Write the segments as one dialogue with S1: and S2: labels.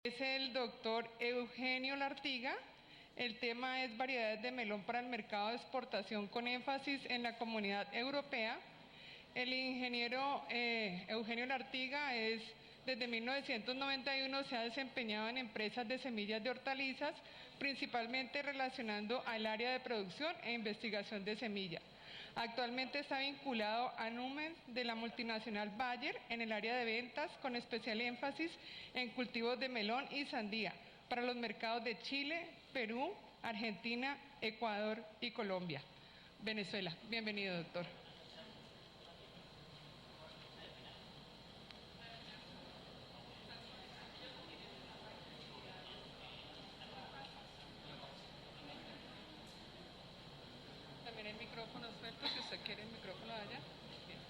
S1: Es el doctor Eugenio Lartiga. El tema es variedades de melón para el mercado de exportación con énfasis en la Comunidad Europea. El ingeniero Eugenio Lartiga desde 1991 se ha desempeñado en empresas de semillas de hortalizas, principalmente relacionando al área de producción e investigación de semilla. Actualmente está vinculado a Numen de la multinacional Bayer en el área de ventas, con especial énfasis en cultivos de melón y sandía para los mercados de Chile, Perú, Argentina, Ecuador y Colombia. Venezuela. Bienvenido, doctor. También el micrófono suelto, si usted quiere el micrófono de allá. Bien.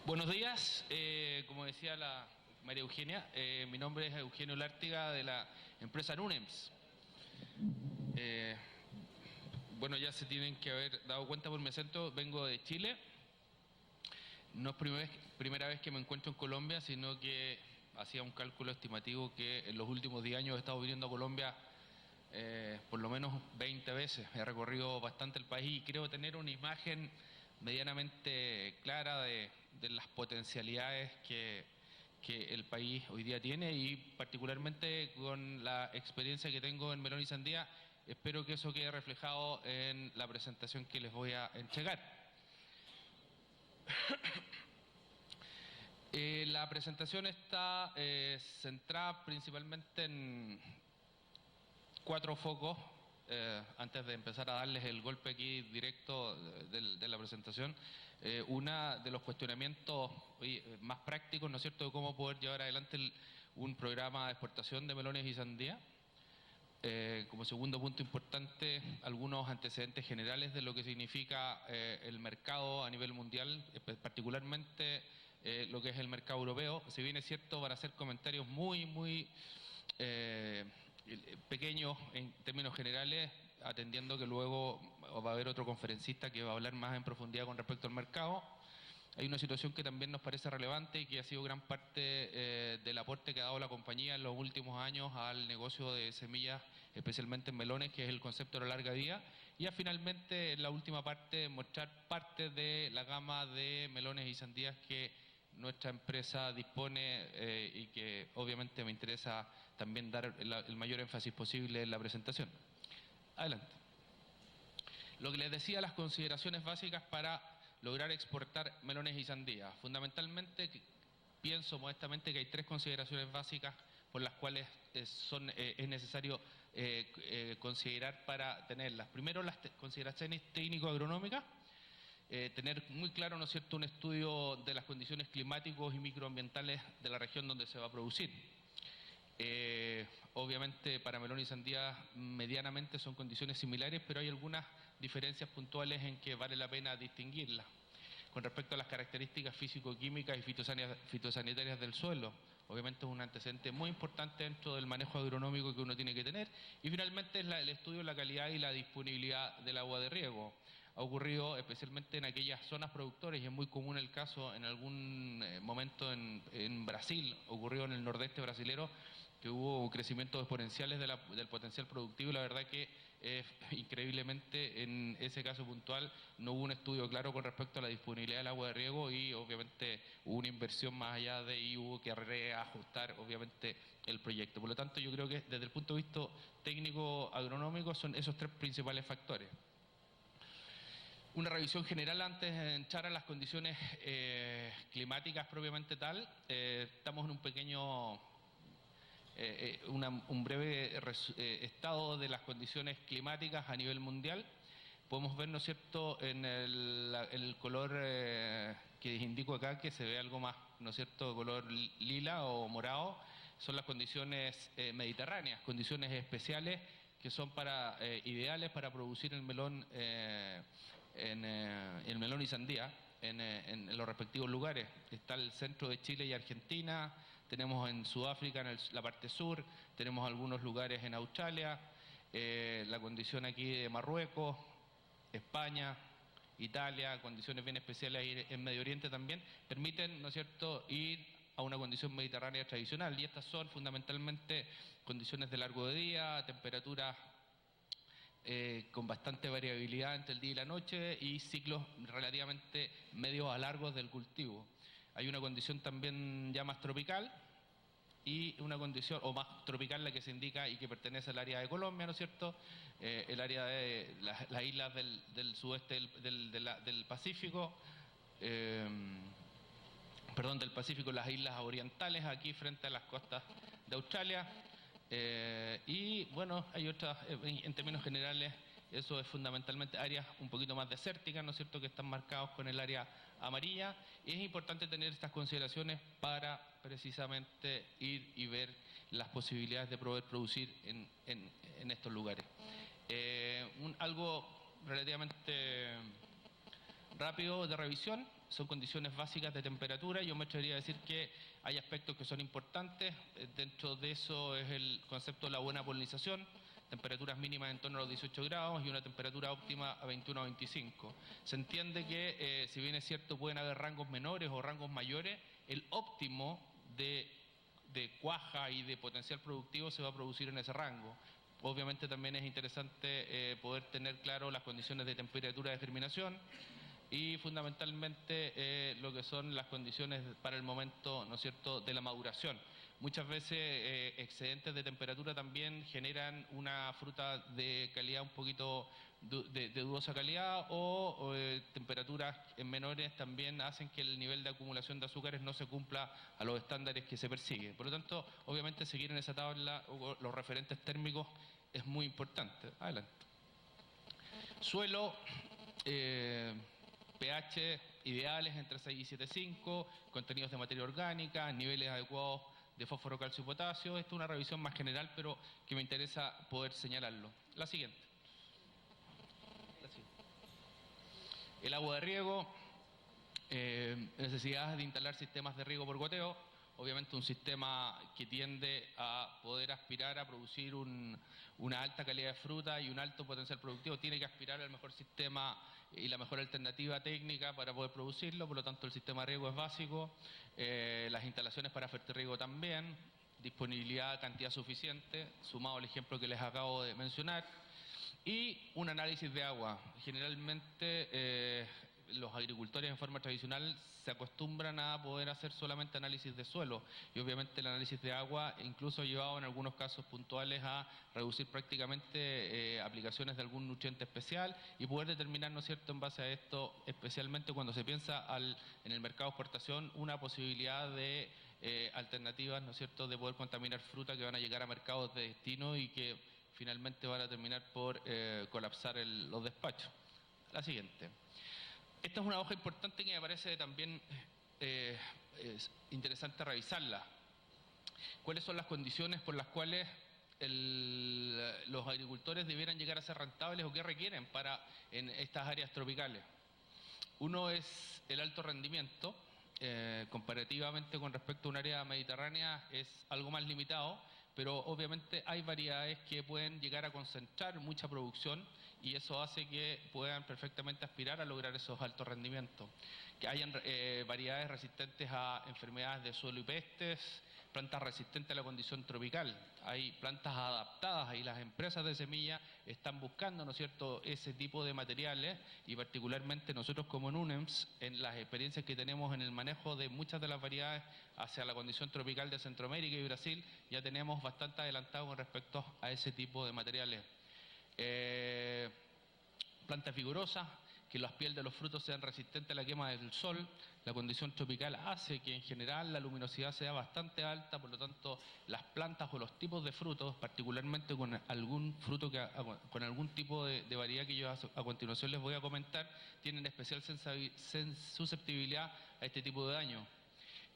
S2: Buenos días, como decía la María Eugenia, mi nombre es Eugenio Lártiga de la empresa Nunems. Bueno, ya se tienen que haber dado cuenta por mi acento, vengo de Chile. No es primera vez que me encuentro en Colombia, sino que hacía un cálculo estimativo que en los últimos 10 años he estado viniendo a Colombia por lo menos 20 veces. He recorrido bastante el país y creo tener una imagen medianamente clara de las potencialidades que el país hoy día tiene, y particularmente con la experiencia que tengo en melón y sandía, espero que eso quede reflejado en la presentación que les voy a entregar. La presentación está centrada principalmente en 4 focos. Antes de empezar a darles el golpe aquí directo de la presentación, una de los cuestionamientos más prácticos, ¿no es cierto?, de cómo poder llevar adelante un programa de exportación de melones y sandía. Como segundo punto importante, algunos antecedentes generales de lo que significa el mercado a nivel mundial, particularmente lo que es el mercado europeo. Si bien es cierto, van a ser comentarios muy pequeños en términos generales, atendiendo que luego va a haber otro conferencista que va a hablar más en profundidad con respecto al mercado. Hay una situación que también nos parece relevante y que ha sido gran parte del aporte que ha dado la compañía en los últimos años al negocio de semillas, especialmente en melones, que es el concepto de la larga vida. Y finalmente, en la última parte, mostrar parte de la gama de melones y sandías que nuestra empresa dispone y que obviamente me interesa también dar el mayor énfasis posible en la presentación. Adelante. Lo que les decía, las consideraciones básicas para lograr exportar melones y sandías. Fundamentalmente, pienso modestamente que hay 3 consideraciones básicas por las cuales es necesario considerar para tenerlas. Primero, las consideraciones técnico-agronómicas. Tener muy claro, ¿no es cierto?, un estudio de las condiciones climáticos y microambientales de la región donde se va a producir. Obviamente para melón y sandía medianamente son condiciones similares, pero hay algunas diferencias puntuales en que vale la pena distinguirlas. Con respecto a las características físico-químicas y fitosanitarias del suelo, obviamente es un antecedente muy importante dentro del manejo agronómico que uno tiene que tener. Y finalmente es el estudio de la calidad y la disponibilidad del agua de riego. Ha ocurrido especialmente en aquellas zonas productoras, y es muy común el caso en algún momento en Brasil, ocurrió en el nordeste brasilero, que hubo crecimientos exponenciales del potencial productivo, y la verdad que increíblemente en ese caso puntual no hubo un estudio claro con respecto a la disponibilidad del agua de riego, y obviamente hubo una inversión más allá de ahí, hubo que reajustar obviamente el proyecto. Por lo tanto, yo creo que desde el punto de vista técnico agronómico son esos 3 principales factores. Una revisión general antes de entrar a las condiciones climáticas propiamente tal. Estamos en un pequeño, un breve estado de las condiciones climáticas a nivel mundial. Podemos ver, ¿no es cierto?, en el color que indico acá, que se ve algo más, ¿no es cierto?, color lila o morado, son las condiciones mediterráneas, condiciones especiales que son ideales para producir el melón, el melón y sandía en los respectivos lugares. Está el centro de Chile y Argentina, tenemos en Sudáfrica, en la parte sur, tenemos algunos lugares en Australia, la condición aquí de Marruecos, España, Italia, condiciones bien especiales ahí en Medio Oriente también, permiten, ¿no es cierto?, ir a una condición mediterránea tradicional, y estas son fundamentalmente condiciones de largo de día, temperaturas con bastante variabilidad entre el día y la noche y ciclos relativamente medios a largos del cultivo. Hay una condición también ya más tropical, y una condición, o más tropical, la que se indica y que pertenece al área de Colombia, ¿no es cierto?, el área de las islas del sudeste del Pacífico, del Pacífico, las islas orientales, aquí frente a las costas de Australia, y bueno, hay otras, en términos generales, eso es fundamentalmente áreas un poquito más desérticas, ¿no es cierto?, que están marcados con el área amarilla, y es importante tener estas consideraciones para precisamente ir y ver las posibilidades de poder producir en estos lugares. Algo relativamente rápido de revisión, son condiciones básicas de temperatura. Yo me atrevería a decir que hay aspectos que son importantes, dentro de eso es el concepto de la buena polinización, temperaturas mínimas en torno a los 18 grados y una temperatura óptima a 21 a 25. Se entiende que, si bien es cierto, pueden haber rangos menores o rangos mayores, el óptimo de cuaja y de potencial productivo se va a producir en ese rango. Obviamente también es interesante poder tener claro las condiciones de temperatura de germinación y fundamentalmente lo que son las condiciones para el momento, ¿no es cierto?, de la maduración. Muchas veces excedentes de temperatura también generan una fruta de calidad un poquito de dudosa calidad, o temperaturas menores también hacen que el nivel de acumulación de azúcares no se cumpla a los estándares que se persiguen. Por lo tanto, obviamente seguir en esa tabla los referentes térmicos es muy importante. Adelante. Suelo, pH ideales entre 6 y 7,5, contenidos de materia orgánica, niveles adecuados de fósforo, calcio y potasio. Esta es una revisión más general, pero que me interesa poder señalarlo. La siguiente. El agua de riego, necesidades de instalar sistemas de riego por goteo. Obviamente un sistema que tiende a poder aspirar a producir una alta calidad de fruta y un alto potencial productivo, tiene que aspirar al mejor sistema y la mejor alternativa técnica para poder producirlo. Por lo tanto, el sistema de riego es básico, las instalaciones para fertirriego también, disponibilidad, cantidad suficiente, sumado al ejemplo que les acabo de mencionar, y un análisis de agua. Generalmente los agricultores en forma tradicional se acostumbran a poder hacer solamente análisis de suelo, y obviamente el análisis de agua incluso ha llevado en algunos casos puntuales a reducir prácticamente aplicaciones de algún nutriente especial y poder determinar, ¿no es cierto?, en base a esto, especialmente cuando se piensa en el mercado de exportación, una posibilidad de alternativas, ¿no es cierto?, de poder contaminar fruta que van a llegar a mercados de destino y que finalmente van a terminar por colapsar los despachos. La siguiente. Esta es una hoja importante que me parece también es interesante revisarla. ¿Cuáles son las condiciones por las cuales los agricultores debieran llegar a ser rentables o qué requieren en estas áreas tropicales? Uno es el alto rendimiento, comparativamente con respecto a un área mediterránea es algo más limitado, pero obviamente hay variedades que pueden llegar a concentrar mucha producción y eso hace que puedan perfectamente aspirar a lograr esos altos rendimientos. Que hayan variedades resistentes a enfermedades de suelo y pestes, plantas resistentes a la condición tropical. Hay plantas adaptadas y las empresas de semilla están buscando, ¿no es cierto?, ese tipo de materiales, y particularmente nosotros como NUNEMS, en las experiencias que tenemos en el manejo de muchas de las variedades hacia la condición tropical de Centroamérica y Brasil, ya tenemos bastante adelantado con respecto a ese tipo de materiales. Plantas vigorosas, que las pieles de los frutos sean resistentes a la quema del sol. La condición tropical hace que en general la luminosidad sea bastante alta, por lo tanto las plantas o los tipos de frutos, particularmente con algún fruto con algún tipo de variedad que yo a continuación les voy a comentar, tienen especial susceptibilidad a este tipo de daño,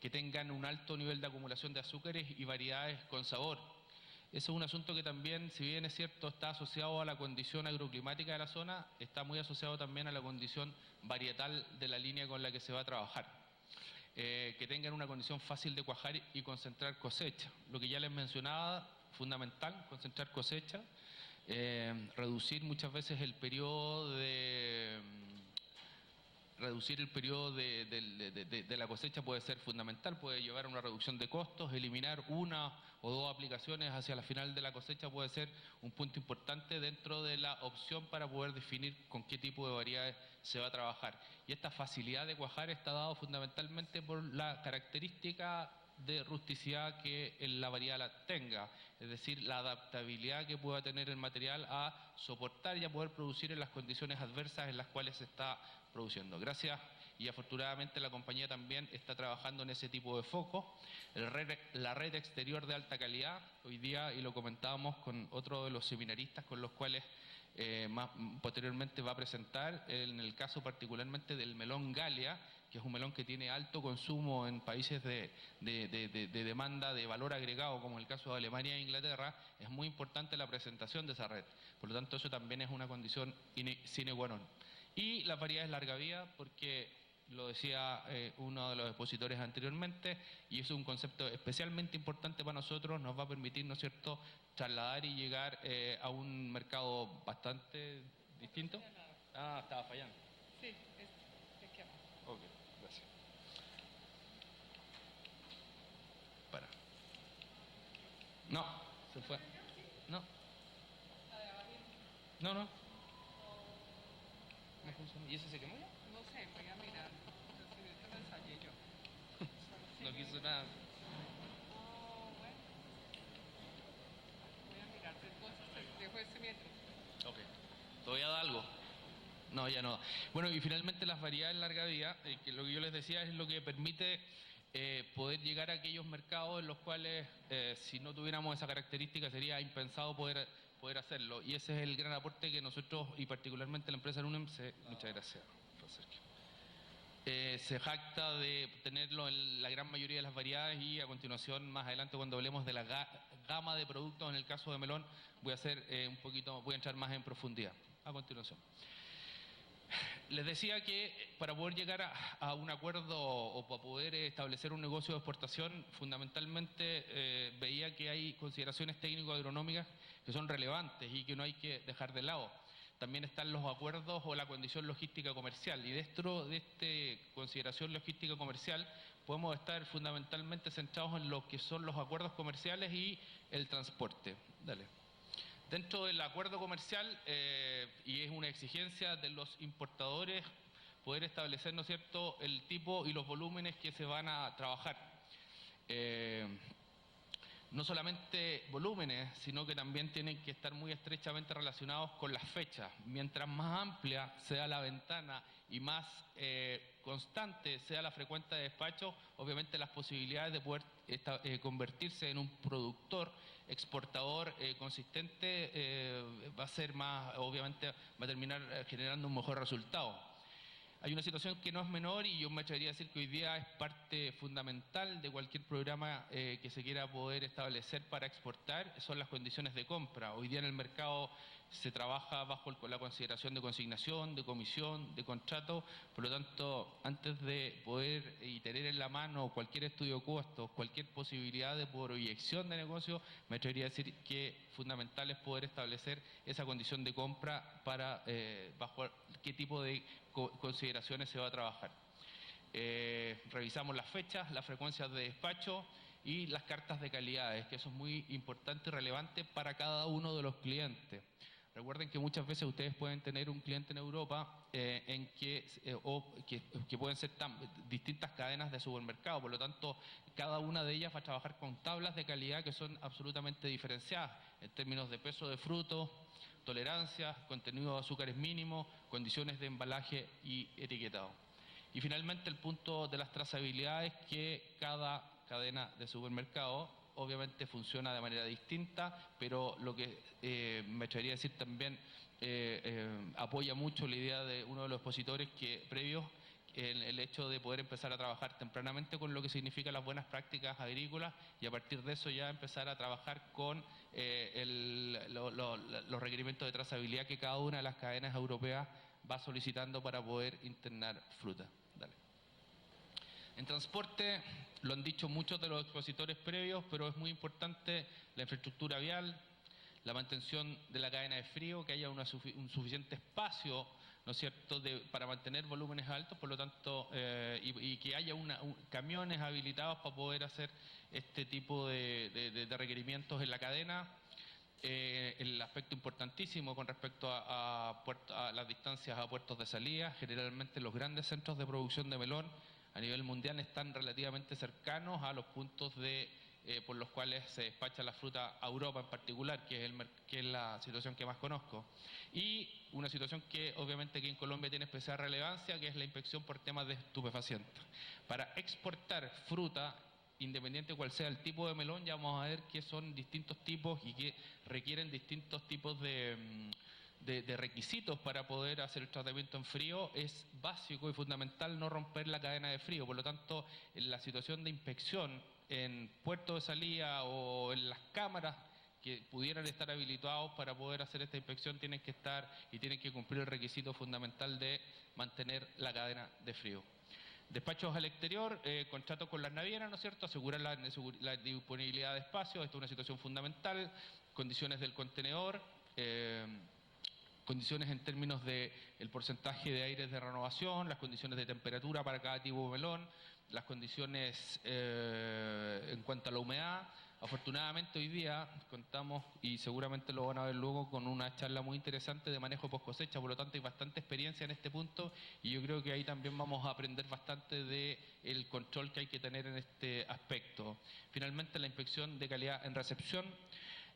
S2: que tengan un alto nivel de acumulación de azúcares y variedades con sabor. Eso es un asunto que también, si bien es cierto, está asociado a la condición agroclimática de la zona, está muy asociado también a la condición varietal de la línea con la que se va a trabajar. Que tengan una condición fácil de cuajar y concentrar cosecha. Lo que ya les mencionaba, fundamental, concentrar cosecha, reducir muchas veces el periodo de la cosecha puede ser fundamental, puede llevar a una reducción de costos, eliminar una o dos aplicaciones hacia la final de la cosecha puede ser un punto importante dentro de la opción para poder definir con qué tipo de variedades se va a trabajar. Y esta facilidad de cuajar está dado fundamentalmente por la característica de rusticidad que la variedad tenga, es decir, la adaptabilidad que pueda tener el material a soportar y a poder producir en las condiciones adversas en las cuales se está produciendo. Gracias y afortunadamente la compañía también está trabajando en ese tipo de focos. La red exterior de alta calidad, hoy día, y lo comentábamos con otro de los seminaristas con los cuales posteriormente va a presentar, en el caso particularmente del melón Galia, que es un melón que tiene alto consumo en países de demanda de valor agregado, como el caso de Alemania e Inglaterra, es muy importante la presentación de esa red. Por lo tanto, eso también es una condición sine qua non. Y las variedades larga vida, porque lo decía uno de los expositores anteriormente, y eso es un concepto especialmente importante para nosotros, nos va a permitir, ¿no es cierto?, trasladar y llegar a un mercado bastante distinto. Ah, estaba fallando.
S1: Sí, es aquí abajo.
S2: Ok, gracias. Para. No, se fue. No. No, no. No funcionó. ¿Y ese se quemó ya?
S1: No sé, voy a mirar. Entonces, esto lo ensayé yo.
S2: No quiso nada.
S1: Oh, bueno. Voy a mirar. Entonces, dejo este mientras.
S2: Ok. ¿Todavía da algo? No, ya no. Bueno, y finalmente las variedades larga vida, que lo que yo les decía es lo que permite poder llegar a aquellos mercados en los cuales si no tuviéramos esa característica sería impensado poder hacerlo. Y ese es el gran aporte que nosotros, y particularmente la empresa Lunem, muchas gracias, se jacta de tenerlo en la gran mayoría de las variedades. Y a continuación, más adelante, cuando hablemos de la gama de productos, en el caso de melón, voy a hacer voy a entrar más en profundidad. A continuación. Les decía que para poder llegar a un acuerdo o para poder establecer un negocio de exportación, fundamentalmente veía que hay consideraciones técnico-agronómicas que son relevantes y que no hay que dejar de lado. También están los acuerdos o la condición logística comercial, y dentro de esta consideración logística comercial podemos estar fundamentalmente centrados en lo que son los acuerdos comerciales y el transporte. Dale. Dentro del acuerdo comercial, y es una exigencia de los importadores, poder establecer, ¿no es cierto?, el tipo y los volúmenes que se van a trabajar. No solamente volúmenes, sino que también tienen que estar muy estrechamente relacionados con las fechas. Mientras más amplia sea la ventana y más constante sea la frecuencia de despacho, obviamente las posibilidades de poder convertirse en un productor exportador consistente va a ser más, obviamente va a terminar generando un mejor resultado. Hay una situación que no es menor, y yo me atrevería a decir que hoy día es parte fundamental de cualquier programa que se quiera poder establecer para exportar, son las condiciones de compra. Hoy día en el mercado se trabaja bajo la consideración de consignación, de comisión, de contrato. Por lo tanto, antes de poder tener en la mano cualquier estudio de costos, cualquier posibilidad de proyección de negocio, me atrevería a decir que fundamental es poder establecer esa condición de compra para bajo qué tipo de consideraciones se va a trabajar. Revisamos las fechas, las frecuencias de despacho y las cartas de calidades, que eso es muy importante y relevante para cada uno de los clientes. Recuerden que muchas veces ustedes pueden tener un cliente en Europa que pueden ser distintas cadenas de supermercado, por lo tanto cada una de ellas va a trabajar con tablas de calidad que son absolutamente diferenciadas en términos de peso de fruto, tolerancias, contenido de azúcares mínimos, condiciones de embalaje y etiquetado. Y finalmente el punto de las trazabilidades, que cada cadena de supermercado obviamente funciona de manera distinta, pero lo que me atrevería a decir también apoya mucho la idea de uno de los expositores que previos el hecho de poder empezar a trabajar tempranamente con lo que significan las buenas prácticas agrícolas y a partir de eso ya empezar a trabajar con los requerimientos de trazabilidad que cada una de las cadenas europeas va solicitando para poder internar fruta. Dale. En transporte, lo han dicho muchos de los expositores previos, pero es muy importante la infraestructura vial, la mantención de la cadena de frío, que haya un suficiente espacio, ¿no es cierto?, para mantener volúmenes altos, por lo tanto, y que haya camiones habilitados para poder hacer este tipo de requerimientos en la cadena. El aspecto importantísimo con respecto a las distancias a puertos de salida, generalmente los grandes centros de producción de melón a nivel mundial están relativamente cercanos a los puntos por los cuales se despacha la fruta a Europa en particular, que es la situación que más conozco. Y una situación que obviamente aquí en Colombia tiene especial relevancia, que es la inspección por temas de estupefacientes. Para exportar fruta, independiente cuál sea el tipo de melón, ya vamos a ver que son distintos tipos y que requieren distintos tipos de requisitos para poder hacer el tratamiento en frío. Es básico y fundamental no romper la cadena de frío. Por lo tanto, en la situación de inspección en puertos de salida o en las cámaras que pudieran estar habilitados para poder hacer esta inspección tienen que estar y tienen que cumplir el requisito fundamental de mantener la cadena de frío. Despachos al exterior, contratos con las navieras, ¿no es cierto?, asegurar la disponibilidad de espacio, esto es una situación fundamental, condiciones del contenedor, condiciones en términos del porcentaje de aires de renovación, las condiciones de temperatura para cada tipo de melón, las condiciones en cuanto a la humedad. Afortunadamente hoy día contamos, y seguramente lo van a ver luego, con una charla muy interesante de manejo post cosecha, por lo tanto hay bastante experiencia en este punto y yo creo que ahí también vamos a aprender bastante del control que hay que tener en este aspecto. Finalmente, la inspección de calidad en recepción.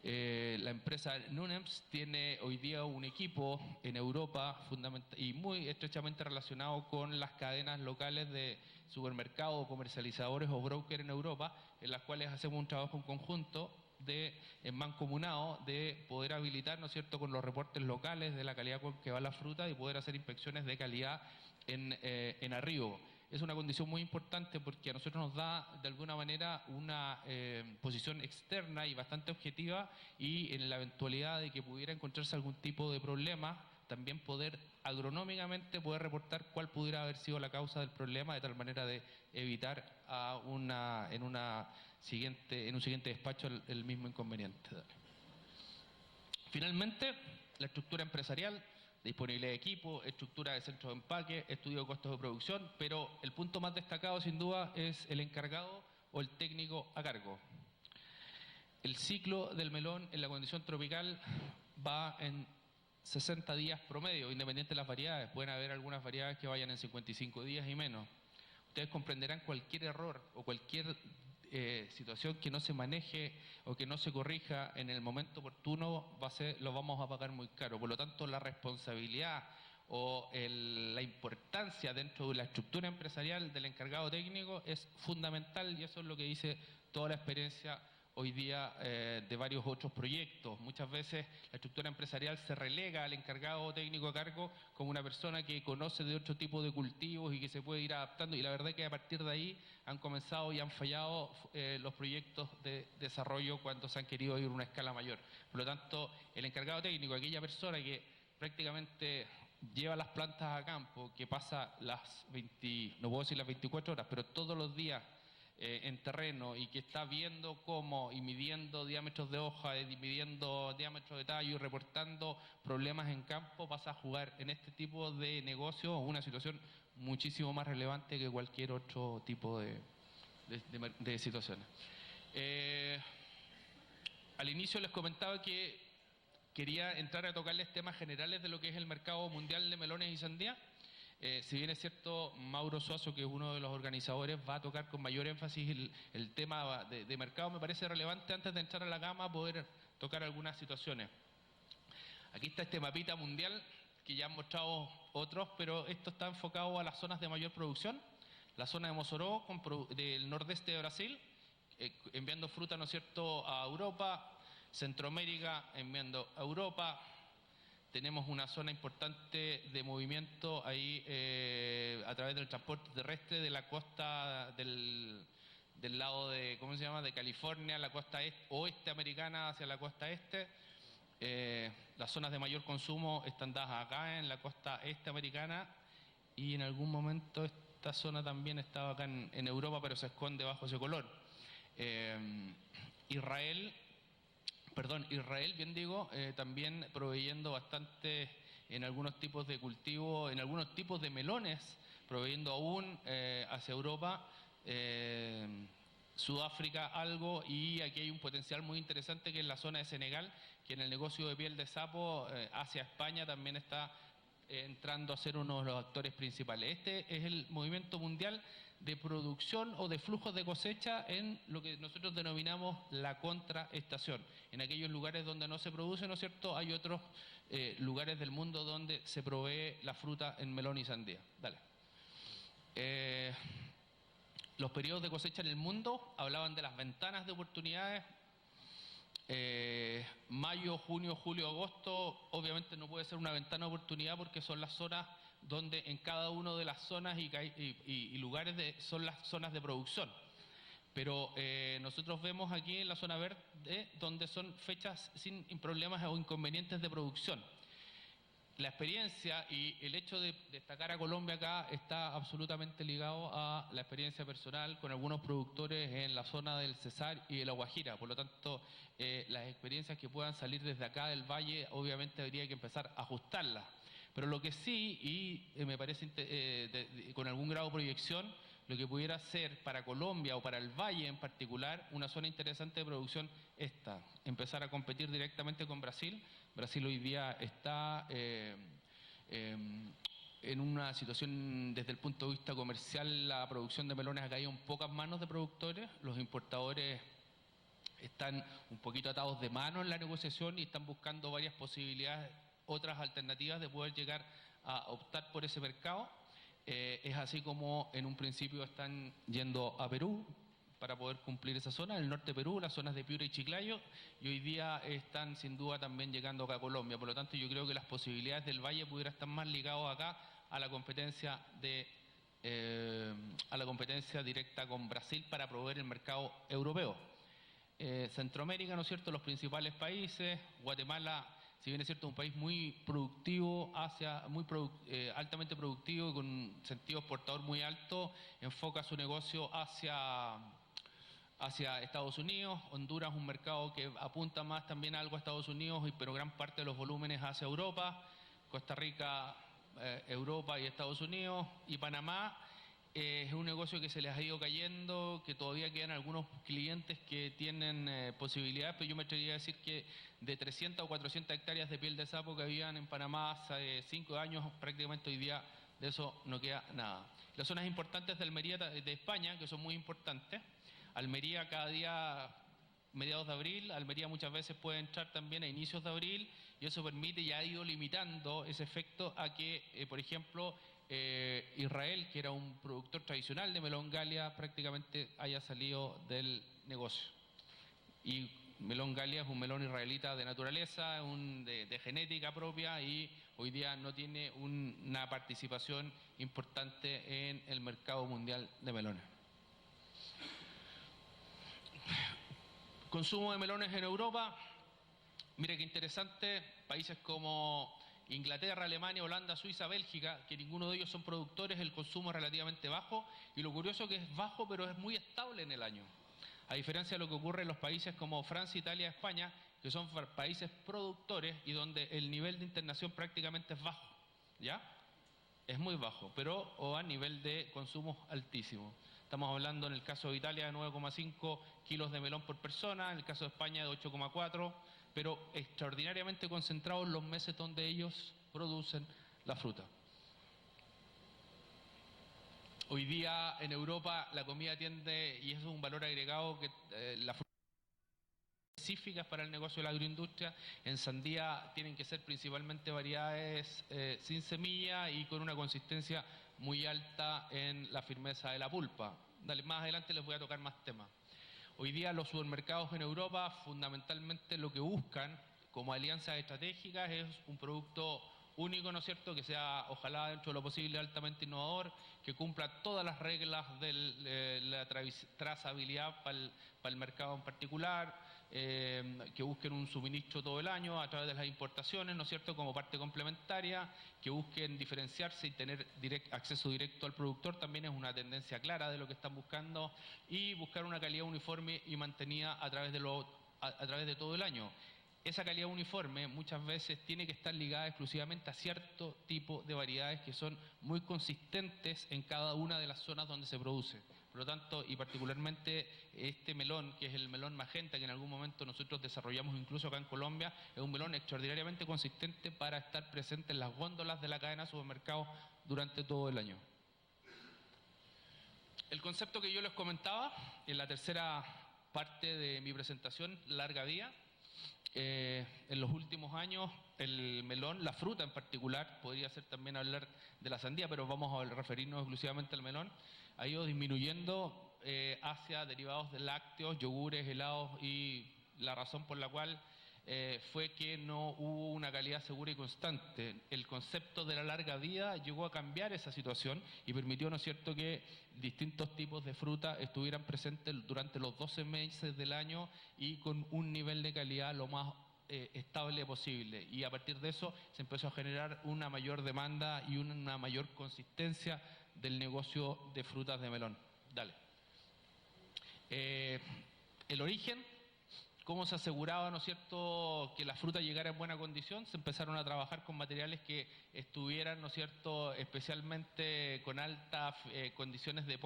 S2: La empresa Nunems tiene hoy día un equipo en Europa y muy estrechamente relacionado con las cadenas locales de supermercados, comercializadores o brokers en Europa, en las cuales hacemos un trabajo en conjunto en mancomunado de poder habilitar, ¿no es cierto?, con los reportes locales de la calidad con que va la fruta y poder hacer inspecciones de calidad en arribo. Es una condición muy importante porque a nosotros nos da de alguna manera una posición externa y bastante objetiva, y en la eventualidad de que pudiera encontrarse algún tipo de problema, también poder agronómicamente poder reportar cuál pudiera haber sido la causa del problema, de tal manera de evitar en un siguiente despacho el mismo inconveniente. Finalmente, la estructura empresarial, disponibilidad de equipo, estructura de centros de empaque, estudio de costos de producción, pero el punto más destacado sin duda es el encargado o el técnico a cargo. El ciclo del melón en la condición tropical va en 60 días promedio, independiente de las variedades. Pueden haber algunas variedades que vayan en 55 días y menos. Ustedes comprenderán cualquier error o cualquier situación que no se maneje o que no se corrija en el momento oportuno, lo vamos a pagar muy caro. Por lo tanto, la responsabilidad o la importancia dentro de la estructura empresarial del encargado técnico es fundamental, y eso es lo que dice toda la experiencia hoy día de varios otros proyectos. Muchas veces la estructura empresarial se relega al encargado técnico a cargo como una persona que conoce de otro tipo de cultivos y que se puede ir adaptando, y la verdad es que a partir de ahí han comenzado y han fallado los proyectos de desarrollo cuando se han querido ir a una escala mayor. Por lo tanto, el encargado técnico, aquella persona que prácticamente lleva las plantas a campo, que pasa no puedo decir las 24 horas, pero todos los días en terreno, y que está viendo cómo y midiendo diámetros de hoja, y midiendo diámetros de tallo y reportando problemas en campo, pasa a jugar en este tipo de negocio una situación muchísimo más relevante que cualquier otro tipo de situaciones. Al inicio les comentaba que quería entrar a tocarles temas generales de lo que es el mercado mundial de melones y sandía. Si bien es cierto, Mauro Suazo, que es uno de los organizadores, va a tocar con mayor énfasis el tema de mercado, me parece relevante antes de entrar a la gama poder tocar algunas situaciones. Aquí está este mapita mundial que ya han mostrado otros, pero esto está enfocado a las zonas de mayor producción. La zona de Mossoró, del nordeste de Brasil, enviando fruta, ¿no es cierto?, a Europa. Centroamérica, enviando a Europa. Tenemos una zona importante de movimiento ahí a través del transporte terrestre de la costa del lado de, ¿cómo se llama?, de California, la costa oeste americana hacia la costa este. Las zonas de mayor consumo están dadas acá en la costa este americana, y en algún momento esta zona también estaba acá en Europa, pero se esconde bajo ese color. Israel, bien digo, también proveyendo bastante en algunos tipos de cultivos, en algunos tipos de melones, proveyendo aún hacia Europa. Sudáfrica algo, y aquí hay un potencial muy interesante que es la zona de Senegal, que en el negocio de piel de sapo hacia España también está entrando a ser uno de los actores principales. Este es el movimiento mundial de producción o de flujos de cosecha en lo que nosotros denominamos la contraestación. En aquellos lugares donde no se produce, ¿no es cierto?, hay otros lugares del mundo donde se provee la fruta en melón y sandía. Dale. Los periodos de cosecha en el mundo hablaban de las ventanas de oportunidades. Mayo, junio, julio, agosto, obviamente no puede ser una ventana de oportunidad porque son las zonas donde en cada una de las zonas y lugares son las zonas de producción. Pero nosotros vemos aquí en la zona verde donde son fechas sin problemas o inconvenientes de producción. La experiencia y el hecho de destacar a Colombia acá está absolutamente ligado a la experiencia personal con algunos productores en la zona del Cesar y de La Guajira. Por lo tanto, las experiencias que puedan salir desde acá del valle, obviamente habría que empezar a ajustarlas. Pero lo que sí, y me parece con algún grado de proyección, lo que pudiera ser para Colombia o para el valle en particular, una zona interesante de producción, empezar a competir directamente con Brasil. Brasil hoy día está en una situación desde el punto de vista comercial, la producción de melones ha caído en pocas manos de productores, los importadores están un poquito atados de mano en la negociación y están buscando varias posibilidades, otras alternativas de poder llegar a optar por ese mercado. Es así como en un principio están yendo a Perú para poder cumplir esa zona, el norte de Perú, las zonas de Piura y Chiclayo, y hoy día están sin duda también llegando acá a Colombia. Por lo tanto, yo creo que las posibilidades del valle pudieran estar más ligadas acá a la competencia directa con Brasil para proveer el mercado europeo. Centroamérica, ¿no es cierto?, los principales países, Guatemala, si bien es cierto, es un país muy productivo, altamente productivo y con un sentido exportador muy alto, enfoca su negocio hacia Estados Unidos. Honduras, un mercado que apunta más también algo a Estados Unidos, pero gran parte de los volúmenes hacia Europa. Costa Rica, Europa y Estados Unidos. Y Panamá es un negocio que se les ha ido cayendo, que todavía quedan algunos clientes que tienen posibilidades, pero yo me atrevería a decir que de 300 o 400 hectáreas de piel de sapo que habían en Panamá hace 5 años, prácticamente hoy día de eso no queda nada. Las zonas importantes de Almería de España, que son muy importantes, Almería cada día, mediados de abril, Almería muchas veces puede entrar también a inicios de abril, y eso permite y ha ido limitando ese efecto a que, por ejemplo, Israel, que era un productor tradicional de melón Galia, prácticamente haya salido del negocio. Y melón Galia es un melón israelita de naturaleza, de genética propia, y hoy día no tiene una participación importante en el mercado mundial de melones. Consumo de melones en Europa. Mire qué interesante, países como Inglaterra, Alemania, Holanda, Suiza, Bélgica, que ninguno de ellos son productores, el consumo es relativamente bajo, y lo curioso es que es bajo, pero es muy estable en el año. A diferencia de lo que ocurre en los países como Francia, Italia, España, que son países productores y donde el nivel de internación prácticamente es bajo, ¿ya? Es muy bajo, pero a nivel de consumo altísimo. Estamos hablando en el caso de Italia de 9,5 kilos de melón por persona, en el caso de España de 8,4, pero extraordinariamente concentrados en los meses donde ellos producen la fruta. Hoy día en Europa la comida tiende, y eso es un valor agregado, que la fruta específicas para el negocio de la agroindustria. En sandía tienen que ser principalmente variedades sin semilla y con una consistencia muy alta en la firmeza de la pulpa. Más adelante les voy a tocar más temas. Hoy día los supermercados en Europa fundamentalmente lo que buscan como alianzas estratégicas es un producto único, ¿no es cierto?, que sea ojalá dentro de lo posible altamente innovador, que cumpla todas las reglas de la trazabilidad para el mercado en particular, que busquen un suministro todo el año a través de las importaciones, ¿no es cierto?, como parte complementaria, que busquen diferenciarse y tener acceso directo al productor, también es una tendencia clara de lo que están buscando, y buscar una calidad uniforme y mantenida a través de todo el año. Esa calidad uniforme muchas veces tiene que estar ligada exclusivamente a cierto tipo de variedades que son muy consistentes en cada una de las zonas donde se produce. Por lo tanto, y particularmente este melón, que es el melón magenta, que en algún momento nosotros desarrollamos incluso acá en Colombia, es un melón extraordinariamente consistente para estar presente en las góndolas de la cadena de supermercados durante todo el año. El concepto que yo les comentaba en la tercera parte de mi presentación, larga vía. En los últimos años el melón, la fruta en particular, podría ser también hablar de la sandía, pero vamos a referirnos exclusivamente al melón, ha ido disminuyendo hacia derivados de lácteos, yogures, helados, y la razón por la cual fue que no hubo una calidad segura y constante. El concepto de la larga vida llegó a cambiar esa situación y permitió, ¿no es cierto?, que distintos tipos de fruta estuvieran presentes durante los 12 meses del año y con un nivel de calidad lo más estable posible. Y a partir de eso se empezó a generar una mayor demanda y una mayor consistencia del negocio de frutas de melón. Dale. El origen. ¿Cómo se aseguraba, ¿no es cierto?, que la fruta llegara en buena condición? Se empezaron a trabajar con materiales que estuvieran, ¿no es cierto?, especialmente con altas condiciones de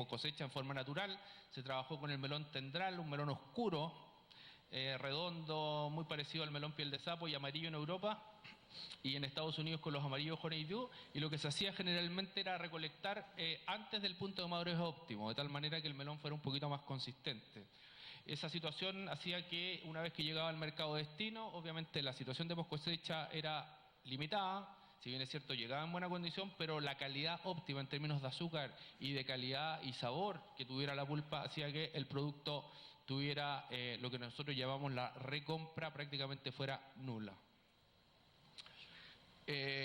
S2: cosecha en forma natural. Se trabajó con el melón tendral, un melón oscuro, redondo, muy parecido al melón piel de sapo y amarillo en Europa, y en Estados Unidos con los amarillos honeydew, y lo que se hacía generalmente era recolectar antes del punto de madurez óptimo, de tal manera que el melón fuera un poquito más consistente. Esa situación hacía que una vez que llegaba al mercado de destino, obviamente la situación de post cosecha era limitada, si bien es cierto llegaba en buena condición, pero la calidad óptima en términos de azúcar y de calidad y sabor que tuviera la pulpa hacía que el producto tuviera lo que nosotros llamamos la recompra prácticamente fuera nula.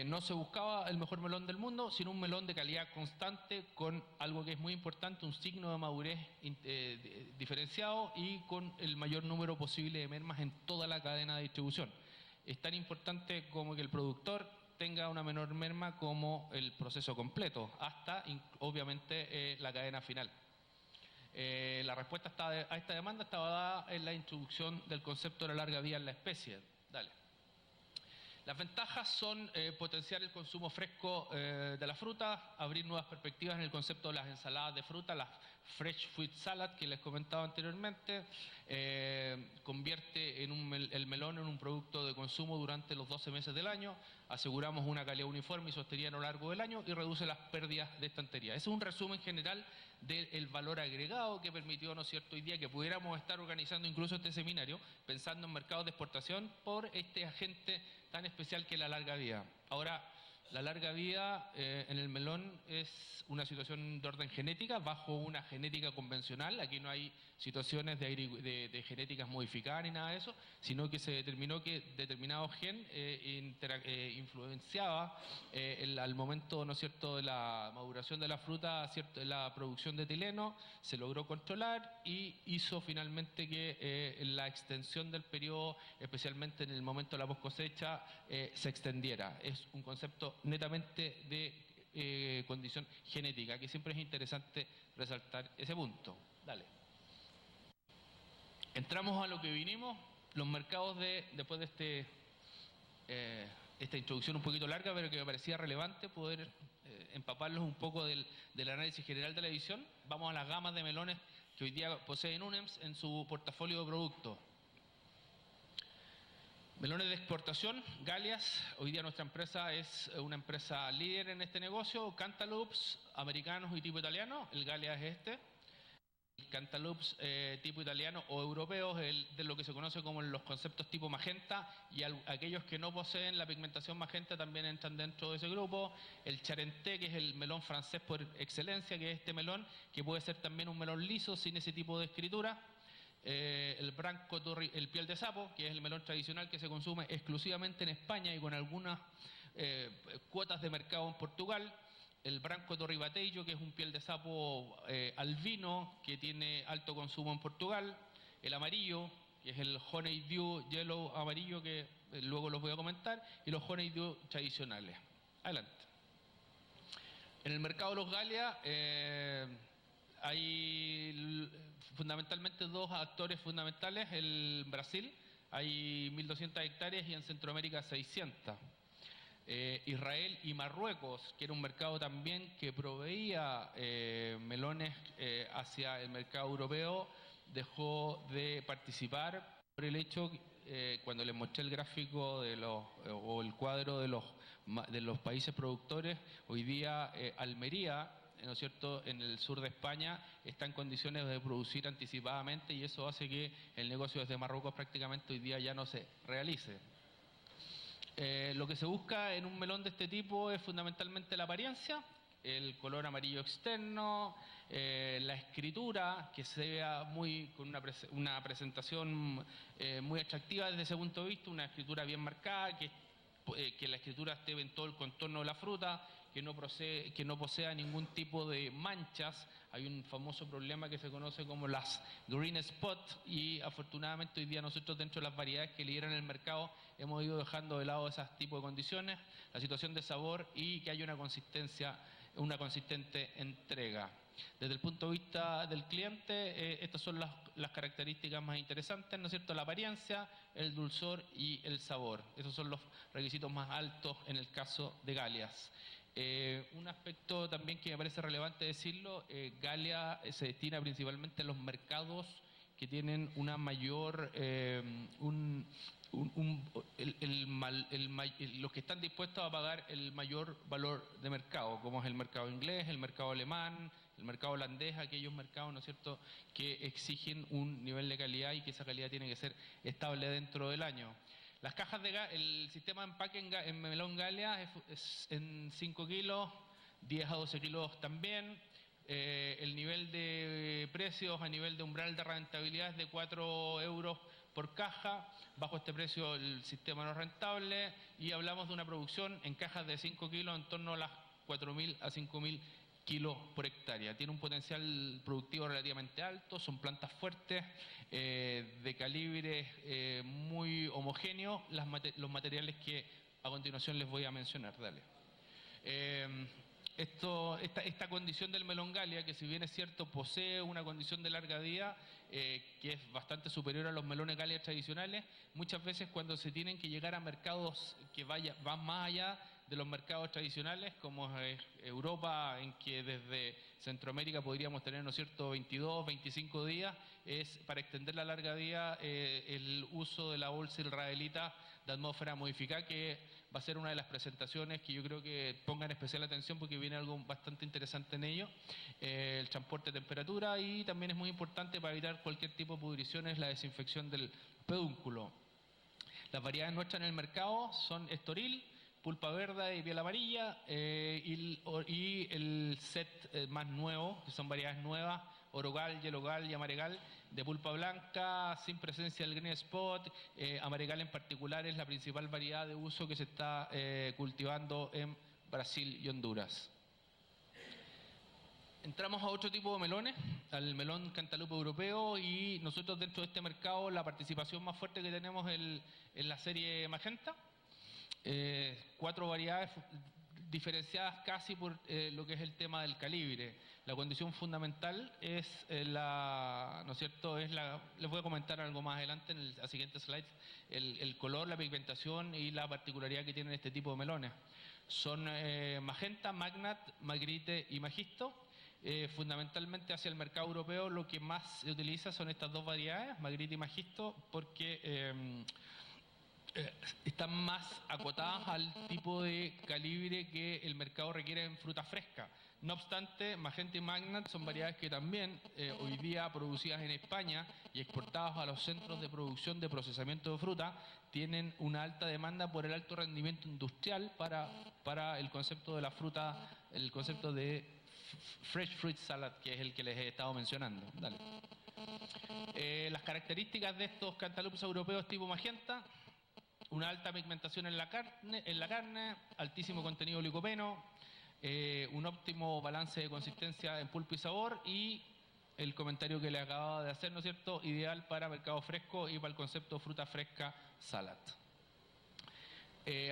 S2: No se buscaba el mejor melón del mundo, sino un melón de calidad constante con algo que es muy importante, un signo de madurez diferenciado y con el mayor número posible de mermas en toda la cadena de distribución. Es tan importante como que el productor tenga una menor merma como el proceso completo, hasta obviamente la cadena final. La respuesta a esta demanda estaba dada en la introducción del concepto de la larga vida en la especie. Dale. Las ventajas son potenciar el consumo fresco de la fruta, abrir nuevas perspectivas en el concepto de las ensaladas de fruta, las fresh fruit salad que les comentaba anteriormente, convierte el melón en un producto de consumo durante los 12 meses del año, aseguramos una calidad uniforme y sostenida a lo largo del año y reduce las pérdidas de estantería. Ese es un resumen general del valor agregado que permitió, ¿no es cierto?, hoy día que pudiéramos estar organizando incluso este seminario pensando en mercados de exportación por este agente tan especial que es la larga vida. Ahora, la larga vida en el melón es una situación de orden genética, bajo una genética convencional. Aquí no hay situaciones de genéticas modificadas ni nada de eso, sino que se determinó que determinado gen influenciaba al momento, ¿no es cierto?, de la maduración de la fruta, la producción de etileno, se logró controlar y hizo finalmente que la extensión del periodo, especialmente en el momento de la post cosecha, se extendiera. Es un concepto netamente de condición genética, que siempre es interesante resaltar ese punto. Dale. Entramos a lo que vinimos, los mercados después de esta introducción un poquito larga, pero que me parecía relevante poder empaparlos un poco del análisis general de la edición. Vamos a las gamas de melones que hoy día poseen UNEMS en su portafolio de productos. Melones de exportación, Galias. Hoy día nuestra empresa es una empresa líder en este negocio. Cantaloupes, americanos y tipo italiano. El Galias es este. cantaloupes tipo italiano o europeos, de lo que se conoce como los conceptos tipo magenta, y aquellos que no poseen la pigmentación magenta también entran dentro de ese grupo. El charenté, que es el melón francés por excelencia, que es este melón, que puede ser también un melón liso sin ese tipo de escritura. El branco el piel de sapo, que es el melón tradicional que se consume exclusivamente en España y con algunas cuotas de mercado en Portugal. El branco torribatejo, que es un piel de sapo albino que tiene alto consumo en Portugal. El amarillo, que es el honeydew yellow amarillo, que luego los voy a comentar. Y los honeydew tradicionales. Adelante. En el mercado de los Galia hay fundamentalmente dos actores fundamentales. En Brasil hay 1.200 hectáreas y en Centroamérica 600. Israel y Marruecos, que era un mercado también que proveía melones hacia el mercado europeo, dejó de participar por el hecho, cuando les mostré el gráfico o el cuadro de los países productores, hoy día Almería, ¿no es cierto?, en el sur de España está en condiciones de producir anticipadamente, y eso hace que el negocio desde Marruecos prácticamente hoy día ya no se realice. Lo que se busca en un melón de este tipo es fundamentalmente la apariencia, el color amarillo externo, la escritura, que sea con una presentación muy atractiva desde ese punto de vista, una escritura bien marcada, que la escritura esté en todo el contorno de la fruta, que no posea ningún tipo de manchas. Hay un famoso problema que se conoce como las green spot, y afortunadamente hoy día nosotros, dentro de las variedades que lideran el mercado, hemos ido dejando de lado esos tipos de condiciones, la situación de sabor y que haya una consistente entrega. Desde el punto de vista del cliente, estas son las características más interesantes, ¿no es cierto? La apariencia, el dulzor y el sabor. Esos son los requisitos más altos en el caso de Galias. Un aspecto también que me parece relevante decirlo, Galia se destina principalmente a los mercados que tienen una mayor, los que están dispuestos a pagar el mayor valor de mercado, como es el mercado inglés, el mercado alemán, el mercado holandés, aquellos mercados, ¿no es cierto?, que exigen un nivel de calidad y que esa calidad tiene que ser estable dentro del año. Las cajas el sistema de empaque en melón Galia es en 5 kilos, 10 a 12 kilos también. El nivel de precios a nivel de umbral de rentabilidad es de 4 euros por caja. Bajo este precio el sistema no es rentable, y hablamos de una producción en cajas de 5 kilos en torno a las 4.000 a 5.000 kilos por hectárea. Tiene un potencial productivo relativamente alto, son plantas fuertes, de calibre muy homogéneo, los materiales que a continuación les voy a mencionar. Dale. Esta condición del melón Galia, que si bien es cierto posee una condición de larga vida que es bastante superior a los melones Galia tradicionales, muchas veces cuando se tienen que llegar a mercados que van más allá de los mercados tradicionales, como es Europa, en que desde Centroamérica podríamos tener, ¿no es cierto?, 22, 25 días, es para extender la larga vida el uso de la bolsa israelita de atmósfera modificada, que va a ser una de las presentaciones que yo creo que pongan especial atención porque viene algo bastante interesante en ello. El transporte de temperatura, y también es muy importante para evitar cualquier tipo de pudriciones, la desinfección del pedúnculo. Las variedades nuestras en el mercado son Estoril, pulpa verde y piel amarilla, y el set más nuevo, que son variedades nuevas, Orogal, Yelogal y Amaregal, de pulpa blanca, sin presencia del green spot. Amaregal en particular es la principal variedad de uso que se está cultivando en Brasil y Honduras. Entramos a otro tipo de melones, al melón cantaloupe europeo, y nosotros dentro de este mercado la participación más fuerte que tenemos es la serie magenta. 4 variedades diferenciadas casi por lo que es el tema del calibre. La condición fundamental es ¿no es cierto?, les voy a comentar algo más adelante en la siguiente slide, el color, la pigmentación y la particularidad que tienen este tipo de melones. Son magenta, magnat, magritte y magisto. Fundamentalmente hacia el mercado europeo lo que más se utiliza son estas dos variedades, magritte y magisto, porque están más acotadas al tipo de calibre que el mercado requiere en fruta fresca. No obstante, Magenta y Magnat son variedades que también hoy día producidas en España y exportadas a los centros de producción de procesamiento de fruta, tienen una alta demanda por el alto rendimiento industrial para el concepto de la fruta, el concepto de fresh fruit salad, que es el que les he estado mencionando. Dale. Las características de estos cantaloupes europeos tipo Magenta: una alta pigmentación en la carne, altísimo contenido de licopeno, un óptimo balance de consistencia en pulpa y sabor, y el comentario que le acababa de hacer, ¿no es cierto?, ideal para mercado fresco y para el concepto fruta fresca salad.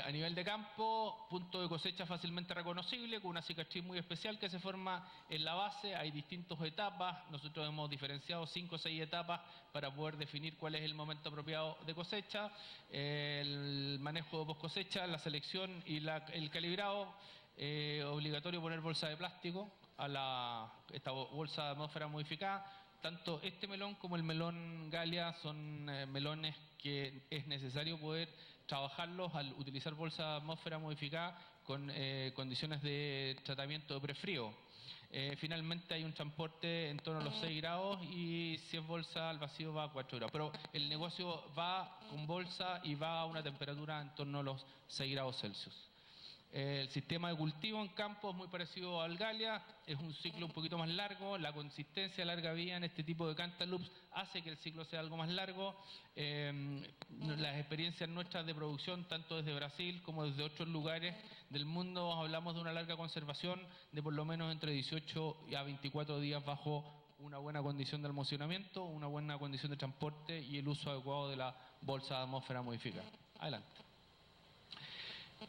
S2: A nivel de campo, punto de cosecha fácilmente reconocible, con una cicatriz muy especial que se forma en la base. Hay distintas etapas, nosotros hemos diferenciado 5 o 6 etapas para poder definir cuál es el momento apropiado de cosecha, el manejo de post cosecha, la selección y el calibrado. Obligatorio poner bolsa de plástico a esta bolsa de atmósfera modificada. Tanto este melón como el melón Galia son melones que es necesario poder trabajarlos al utilizar bolsa de atmósfera modificada con condiciones de tratamiento de prefrío. Finalmente hay un transporte en torno a los 6 grados y si es bolsa al vacío va a 4 grados. Pero el negocio va con bolsa y va a una temperatura en torno a los 6 grados Celsius. El sistema de cultivo en campo es muy parecido al Galia, es un ciclo un poquito más largo. La consistencia larga vida en este tipo de cantaloupes hace que el ciclo sea algo más largo. Las experiencias nuestras de producción, tanto desde Brasil como desde otros lugares del mundo, hablamos de una larga conservación de por lo menos entre 18 a 24 días bajo una buena condición de almacenamiento, una buena condición de transporte y el uso adecuado de la bolsa de atmósfera modificada. Adelante.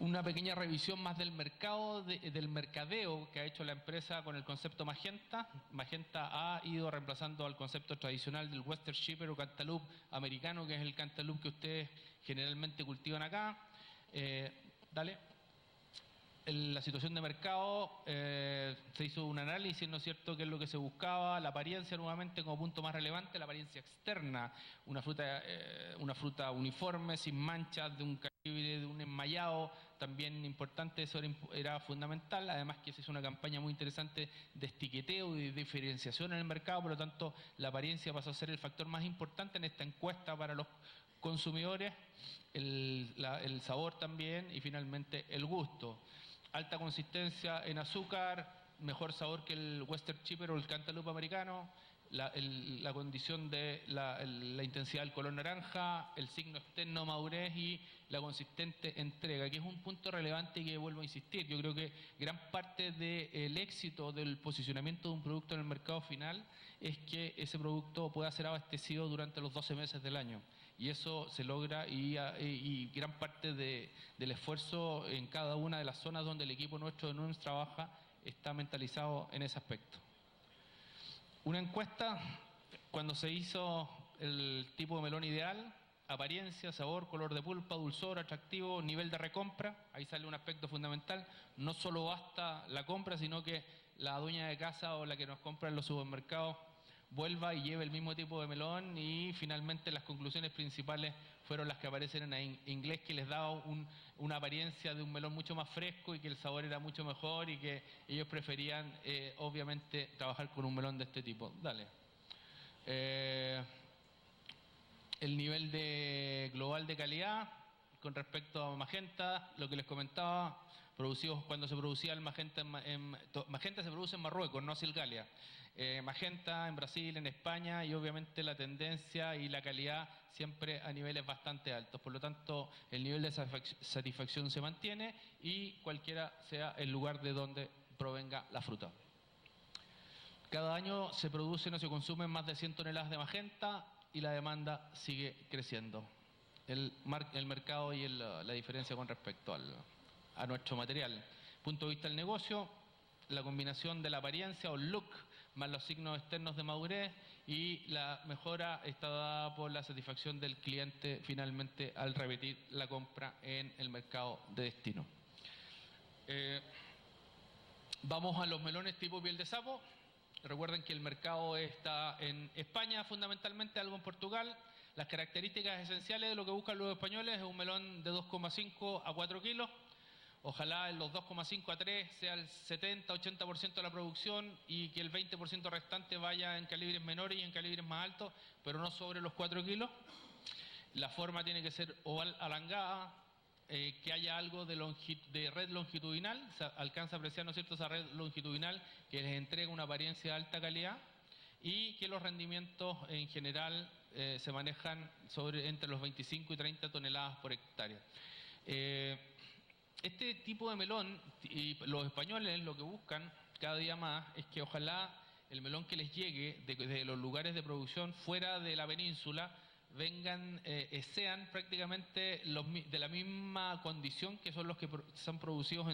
S2: Una pequeña revisión más del mercado, del mercadeo que ha hecho la empresa con el concepto Magenta. Magenta ha ido reemplazando al concepto tradicional del Western Shipper o cantaloupe americano, que es el cantaloupe que ustedes generalmente cultivan acá. Dale. La situación de mercado, se hizo un análisis, ¿no es cierto?, qué es lo que se buscaba. La apariencia, nuevamente, como punto más relevante, la apariencia externa, una fruta uniforme, sin manchas, de un calibre, de un enmayado también importante. Eso era fundamental. Además que se hizo una campaña muy interesante de estiqueteo y de diferenciación en el mercado, por lo tanto la apariencia pasó a ser el factor más importante en esta encuesta para los consumidores, el sabor también y finalmente el gusto. Alta consistencia en azúcar, mejor sabor que el Western Shipper o el cantaloupe americano, la condición de la intensidad del color naranja, el signo externo madurez y la consistente entrega, que es un punto relevante y que vuelvo a insistir. Yo creo que gran parte del éxito del posicionamiento de un producto en el mercado final es que ese producto pueda ser abastecido durante los 12 meses del año. Y eso se logra y gran parte del esfuerzo en cada una de las zonas donde el equipo nuestro de NUMS trabaja está mentalizado en ese aspecto. Una encuesta, cuando se hizo el tipo de melón ideal: apariencia, sabor, color de pulpa, dulzor, atractivo, nivel de recompra. Ahí sale un aspecto fundamental. No solo basta la compra, sino que la dueña de casa o la que nos compra en los supermercados vuelva y lleve el mismo tipo de melón. Y finalmente las conclusiones principales fueron las que aparecen en inglés, que les daba una apariencia de un melón mucho más fresco y que el sabor era mucho mejor y que ellos preferían obviamente trabajar con un melón de este tipo. Dale. El nivel global de calidad con respecto a Magenta, lo que les comentaba, cuando se producía el Magenta, Magenta se produce en Marruecos, no Silgalia. Magenta en Brasil, en España, y obviamente la tendencia y la calidad siempre a niveles bastante altos. Por lo tanto, el nivel de satisfacción se mantiene y cualquiera sea el lugar de donde provenga la fruta. Cada año se producen o se consumen más de 100 toneladas de Magenta y la demanda sigue creciendo. El mercado y la diferencia con respecto a nuestro material. Punto de vista del negocio, la combinación de la apariencia o look más los signos externos de madurez y la mejora está dada por la satisfacción del cliente finalmente al repetir la compra en el mercado de destino. Vamos a los melones tipo piel de sapo. Recuerden que el mercado está en España fundamentalmente, algo en Portugal. Las características esenciales de lo que buscan los españoles es un melón de 2,5 a 4 kilos. Ojalá en los 2,5 a 3 sea el 70-80% de la producción y que el 20% restante vaya en calibres menores y en calibres más altos, pero no sobre los 4 kilos. La forma tiene que ser oval alangada, que haya algo de red longitudinal, se alcanza a apreciar, ¿no es cierto?, esa red longitudinal que les entrega una apariencia de alta calidad y que los rendimientos en general se manejan entre los 25 y 30 toneladas por hectárea. Este tipo de melón, y los españoles lo que buscan cada día más es que ojalá el melón que les llegue de los lugares de producción fuera de la península vengan, sean prácticamente de la misma condición que son los que son producidos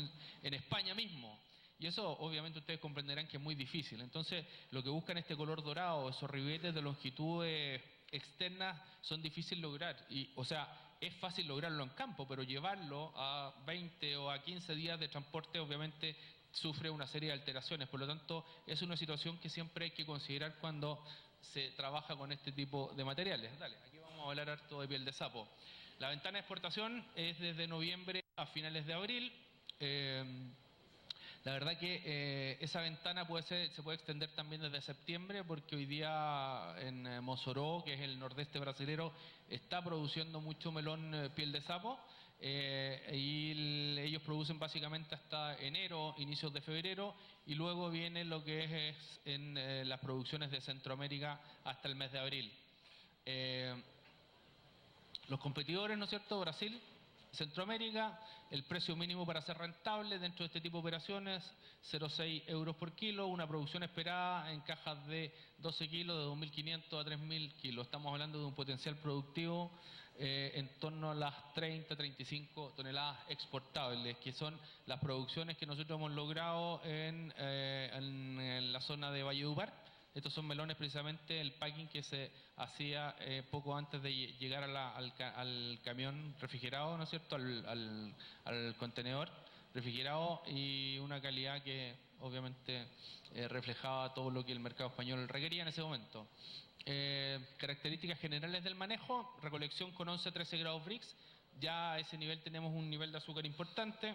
S2: en España mismo. Y eso obviamente ustedes comprenderán que es muy difícil. Entonces lo que buscan este color dorado, esos ribetes de longitudes externas son difíciles de lograr. O sea, es fácil lograrlo en campo, pero llevarlo a 20 o a 15 días de transporte obviamente sufre una serie de alteraciones. Por lo tanto, es una situación que siempre hay que considerar cuando se trabaja con este tipo de materiales. Dale, aquí vamos a hablar harto de piel de sapo. La ventana de exportación es desde noviembre a finales de abril. La verdad que esa ventana se puede extender también desde septiembre, porque hoy día en Mossoró, que es el nordeste brasilero, está produciendo mucho melón piel de sapo, y ellos producen básicamente hasta enero, inicios de febrero, y luego viene lo que es en las producciones de Centroamérica hasta el mes de abril. Los competidores, ¿no es cierto?, Brasil, Centroamérica, el precio mínimo para ser rentable dentro de este tipo de operaciones, 0,6 euros por kilo, una producción esperada en cajas de 12 kilos, de 2.500 a 3.000 kilos. Estamos hablando de un potencial productivo en torno a las 30-35 toneladas exportables, que son las producciones que nosotros hemos logrado en la zona de Valledupar. Estos son melones precisamente, el packing que se hacía poco antes de llegar al camión refrigerado, ¿no es cierto?, al contenedor refrigerado, y una calidad que obviamente reflejaba todo lo que el mercado español requería en ese momento. Características generales del manejo: recolección con 11-13 grados Brix, ya a ese nivel tenemos un nivel de azúcar importante.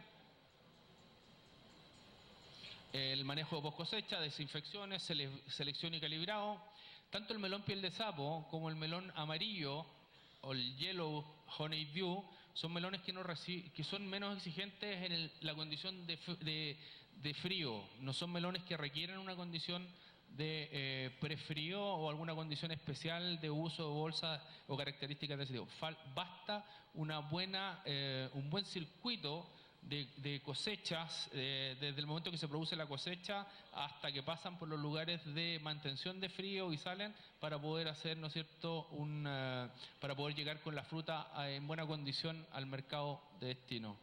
S2: El manejo de post cosecha, desinfecciones, selección y calibrado. Tanto el melón piel de sapo como el melón amarillo o el yellow honeydew son melones que son menos exigentes en la condición de frío. No son melones que requieren una condición de prefrío o alguna condición especial de uso de bolsas o características de ese tipo. Basta un buen circuito de cosechas, desde el momento que se produce la cosecha hasta que pasan por los lugares de mantención de frío y salen, para poder hacer, ¿no es cierto?, para poder llegar con la fruta en buena condición al mercado de destino.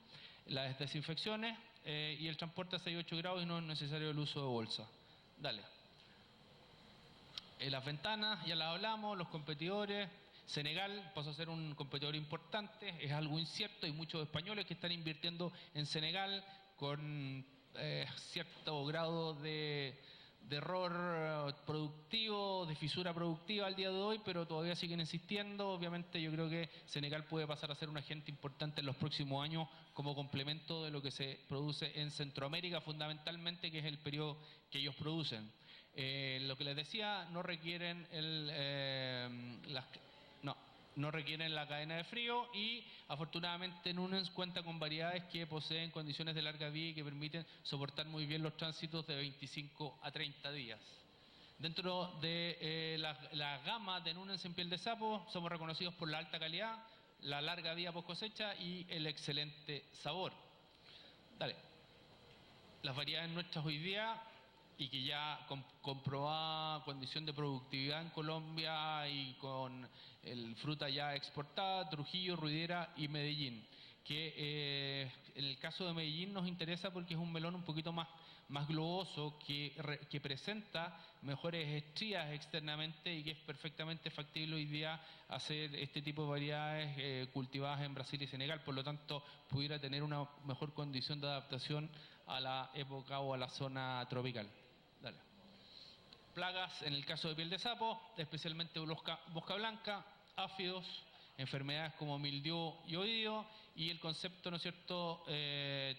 S2: Las desinfecciones y el transporte a 6-8 grados, y no es necesario el uso de bolsa. Dale. Las ventanas, ya las hablamos, los competidores. Senegal pasó a ser un competidor importante, es algo incierto, hay muchos españoles que están invirtiendo en Senegal con cierto grado de error productivo, de fisura productiva al día de hoy, pero todavía siguen insistiendo. Obviamente yo creo que Senegal puede pasar a ser un agente importante en los próximos años como complemento de lo que se produce en Centroamérica fundamentalmente, que es el periodo que ellos producen. Lo que les decía, no requieren no requieren la cadena de frío, y afortunadamente Núñez cuenta con variedades que poseen condiciones de larga vida y que permiten soportar muy bien los tránsitos de 25 a 30 días. Dentro de la gama de Núñez en piel de sapo somos reconocidos por la alta calidad, la larga vida post cosecha y el excelente sabor. Dale. Las variedades nuestras hoy día, y que ya comprobada condición de productividad en Colombia y con fruta ya exportada: Trujillo, Ruidera y Medellín, que en el caso de Medellín nos interesa porque es un melón un poquito más globoso, que presenta mejores estrías externamente y que es perfectamente factible hoy día hacer este tipo de variedades cultivadas en Brasil y Senegal. Por lo tanto, pudiera tener una mejor condición de adaptación a la época o a la zona tropical. Dale. Plagas en el caso de piel de sapo, especialmente mosca blanca, áfidos, enfermedades como mildiu y oído, y el concepto, ¿no es cierto?,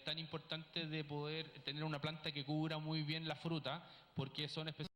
S2: tan importante de poder tener una planta que cubra muy bien la fruta, porque son especialmente